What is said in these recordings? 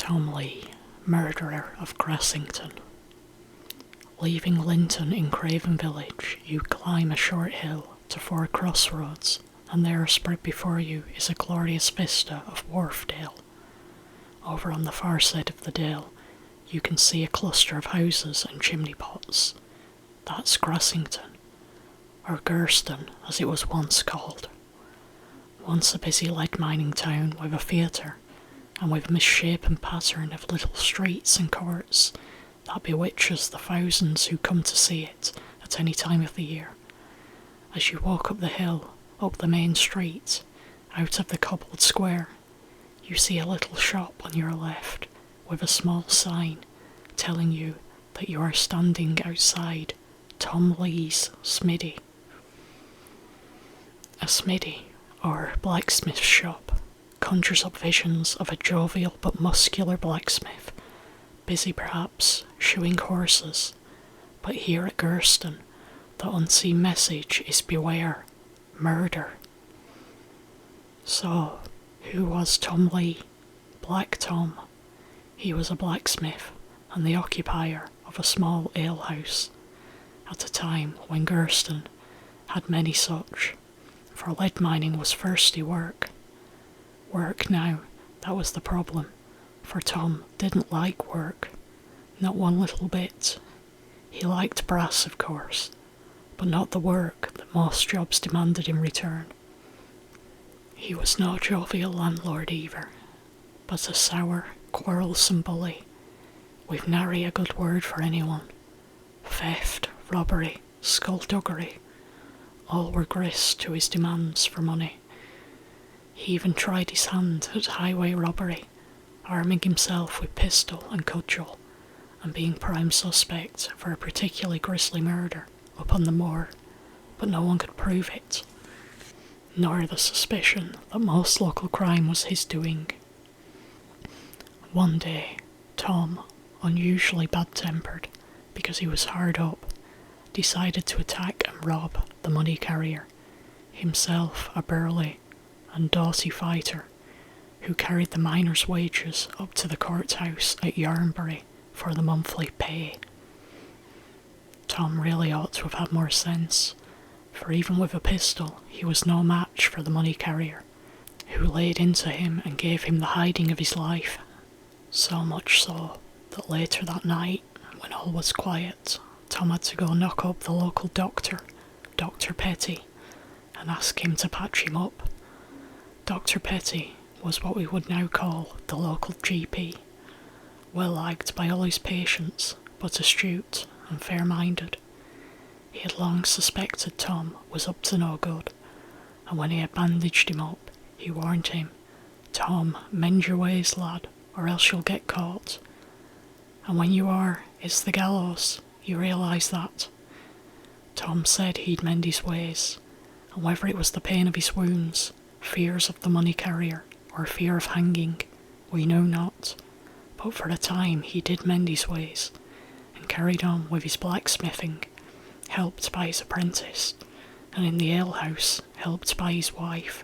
Tom Lee, murderer of Grassington. Leaving Linton in Craven village, you climb a short hill to 4 crossroads, and there spread before you is a glorious vista of Wharfedale. Over on the far side of the dale, you can see a cluster of houses and chimney pots. That's Grassington, or Gurston as it was once called. Once a busy lead mining town with a theatre, and with a misshapen pattern of little streets and courts that bewitches the thousands who come to see it at any time of the year. As you walk up the hill, up the main street, out of the cobbled square, you see a little shop on your left with a small sign telling you that you are standing outside Tom Lee's smithy. A smithy, or blacksmith shop, conjures up visions of a jovial but muscular blacksmith, busy perhaps shoeing horses, but here at Gurston the unseen message is beware, murder. So, who was Tom Lee? Black Tom. He was a blacksmith and the occupier of a small alehouse, at a time when Gurston had many such, for lead mining was thirsty work. Work now, that was the problem, for Tom didn't like work, not one little bit. He liked brass, of course, but not the work that most jobs demanded in return. He was no jovial landlord either, but a sour, quarrelsome bully, with nary a good word for anyone. Theft, robbery, skullduggery, all were grist to his demands for money. He even tried his hand at highway robbery, arming himself with pistol and cudgel, and being prime suspect for a particularly grisly murder up on the moor, but no one could prove it, nor the suspicion that most local crime was his doing. One day, Tom, unusually bad-tempered because he was hard up, decided to attack and rob the money carrier, himself a burly and doughty fighter who carried the miners' wages up to the courthouse at Yarnbury for the monthly pay. Tom really ought to have had more sense, for even with a pistol he was no match for the money carrier, who laid into him and gave him the hiding of his life, so much so that later that night, when all was quiet, Tom had to go knock up the local doctor, Dr. Petty, and ask him to patch him up. Dr. Petty was what we would now call the local GP, well liked by all his patients, but astute and fair-minded. He had long suspected Tom was up to no good, and when he had bandaged him up, he warned him, "Tom, mend your ways, lad, or else you'll get caught. And when you are, it's the gallows, you realise that." Tom said he'd mend his ways, and whether it was the pain of his wounds, fears of the money carrier, or fear of hanging, we know not, but for a time he did mend his ways, and carried on with his blacksmithing, helped by his apprentice, and in the alehouse, helped by his wife.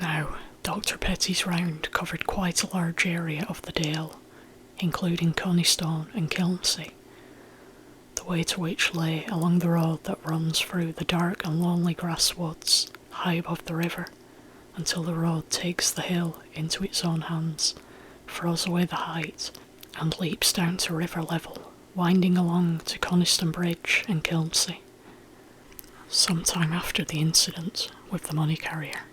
Now, Dr. Petty's round covered quite a large area of the Dale, including Coniston and Kilmsey, the way to which lay along the road that runs through the dark and lonely grass woods high above the river, until the road takes the hill into its own hands, throws away the height, and leaps down to river level, winding along to Coniston Bridge and Kilmsey. Some time after the incident with the money carrier,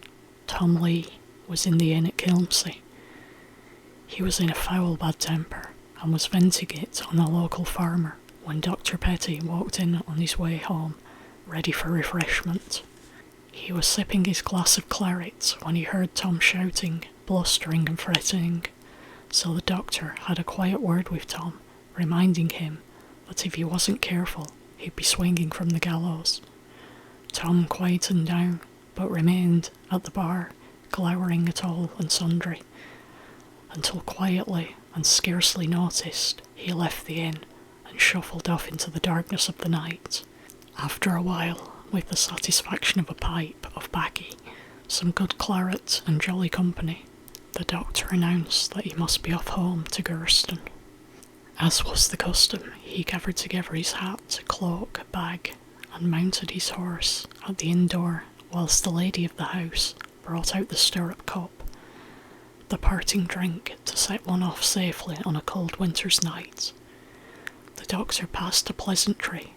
Tom Lee was in the inn at Kilmsey. He was in a foul bad temper, and was venting it on a local farmer when Dr. Petty walked in on his way home, ready for refreshment. He was sipping his glass of claret when he heard Tom shouting, blustering and threatening, so the doctor had a quiet word with Tom, reminding him that if he wasn't careful, he'd be swinging from the gallows. Tom quietened down, but remained at the bar, glowering at all and sundry, until quietly and scarcely noticed he left the inn and shuffled off into the darkness of the night. After a while, with the satisfaction of a pipe of baccy, some good claret and jolly company, the doctor announced that he must be off home to Gurston. As was the custom, he gathered together his hat, cloak, bag, and mounted his horse at the inn door, whilst the lady of the house brought out the stirrup cup, the parting drink to set one off safely on a cold winter's night. The doctor passed a pleasantry,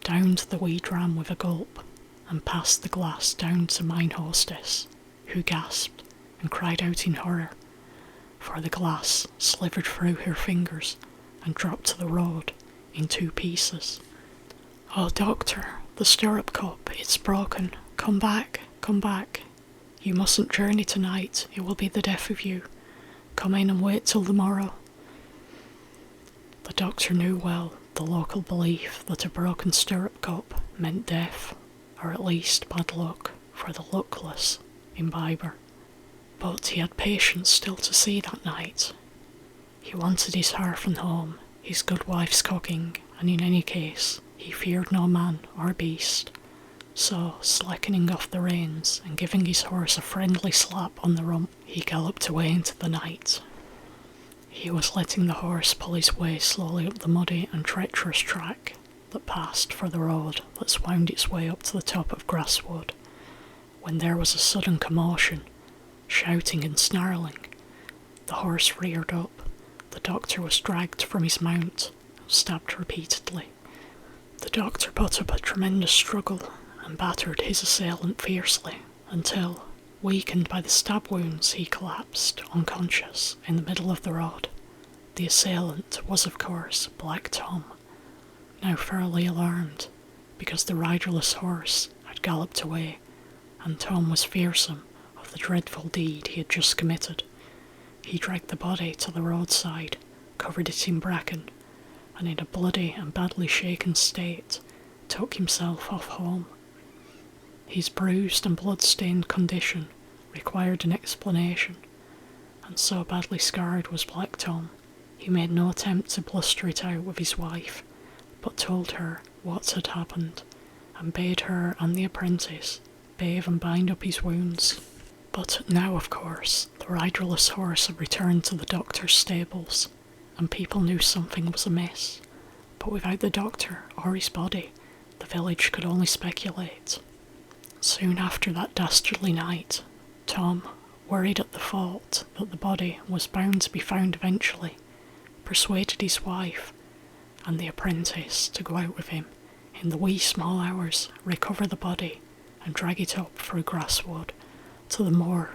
downed the wee dram with a gulp, and passed the glass down to mine hostess, who gasped and cried out in horror, for the glass slivered through her fingers and dropped to the road in 2 pieces. "Oh, doctor, the stirrup cup, it's broken. Come back, come back. You mustn't journey tonight, it will be the death of you. Come in and wait till the morrow." The doctor knew well the local belief that a broken stirrup cup meant death, or at least bad luck for the luckless imbiber. But he had patience still to see that night. He wanted his hearth and home, his good wife's cooking, and in any case, he feared no man or beast. So, slackening off the reins and giving his horse a friendly slap on the rump, he galloped away into the night. He was letting the horse pull his way slowly up the muddy and treacherous track that passed for the road that wound its way up to the top of Grasswood, when there was a sudden commotion, shouting and snarling. The horse reared up, the doctor was dragged from his mount and stabbed repeatedly. The doctor put up a tremendous struggle and battered his assailant fiercely until, weakened by the stab wounds, he collapsed unconscious in the middle of the road. The assailant was, of course, Black Tom, now thoroughly alarmed because the riderless horse had galloped away, and Tom was fearsome of the dreadful deed he had just committed. He dragged the body to the roadside, covered it in bracken, and in a bloody and badly shaken state took himself off home. His bruised and blood-stained condition required an explanation, and so badly scarred was Black Tom, he made no attempt to bluster it out with his wife, but told her what had happened, and bade her and the apprentice bathe and bind up his wounds. But now, of course, the riderless horse had returned to the doctor's stables, and people knew something was amiss, but without the doctor or his body, the village could only speculate. Soon after that dastardly night, Tom, worried at the thought that the body was bound to be found eventually, persuaded his wife and the apprentice to go out with him in the wee small hours, recover the body and drag it up through Grasswood to the moor,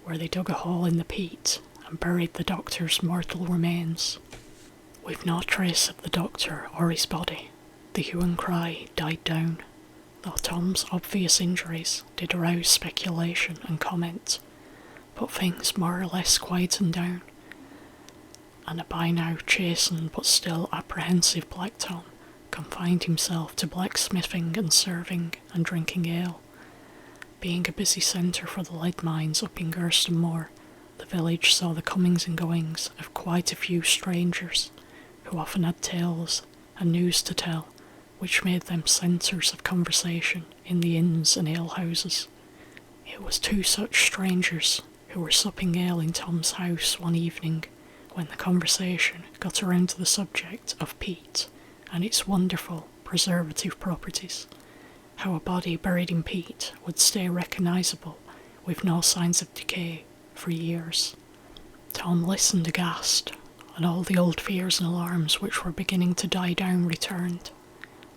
where they dug a hole in the peat and buried the doctor's mortal remains. With no trace of the doctor or his body, the hue and cry died down, though Tom's obvious injuries did arouse speculation and comment, but things more or less quietened down, and a by now chastened but still apprehensive Black Tom confined himself to blacksmithing and serving and drinking ale. Being a busy centre for the lead mines up in Gurston Moor, the village saw the comings and goings of quite a few strangers, who often had tales and news to tell, which made them centres of conversation in the inns and alehouses. It was 2 such strangers who were supping ale in Tom's house one evening when the conversation got around to the subject of peat and its wonderful preservative properties, how a body buried in peat would stay recognisable with no signs of decay for years. Tom listened aghast, and all the old fears and alarms which were beginning to die down returned.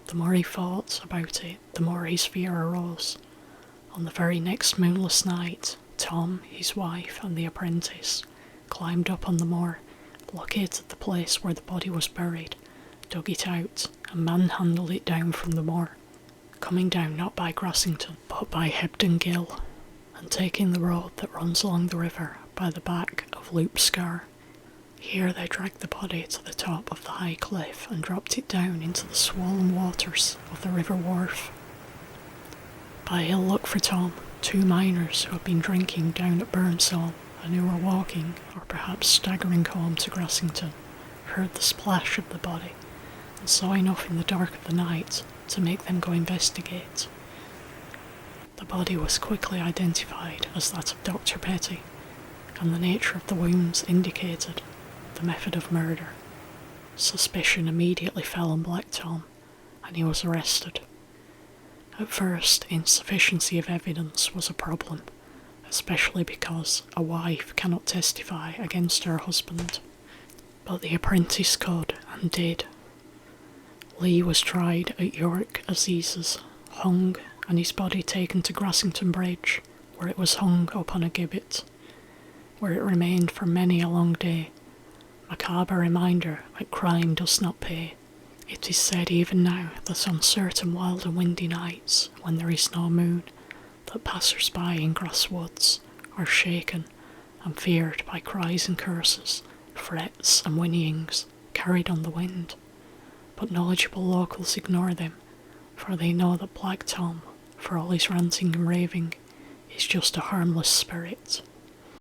The more he thought about it, the more his fear arose. On the very next moonless night, Tom, his wife, and the apprentice climbed up on the moor, located the place where the body was buried, dug it out, and manhandled it down from the moor, coming down not by Grassington, but by Hebden Gill, and taking the road that runs along the river by the back of Loop Scar. Here they dragged the body to the top of the high cliff and dropped it down into the swollen waters of the River Wharfe. By ill luck for Tom, 2 miners who had been drinking down at Burnsall and who were walking, or perhaps staggering home to Grassington, heard the splash of the body and saw enough in the dark of the night to make them go investigate. The body was quickly identified as that of Dr. Petty, and the nature of the wounds indicated the method of murder. Suspicion immediately fell on Black Tom, and he was arrested. At first, insufficiency of evidence was a problem, especially because a wife cannot testify against her husband. But the apprentice could and did. Lee was tried at York Assizes, hung, and his body taken to Grassington Bridge, where it was hung upon a gibbet, where it remained for many a long day, macabre reminder that crime does not pay. It is said even now that on certain wild and windy nights, when there is no moon, that passers-by in grass woods are shaken and feared by cries and curses, threats and whinnyings carried on the wind. But knowledgeable locals ignore them, for they know that Black Tom, for all his ranting and raving, is just a harmless spirit,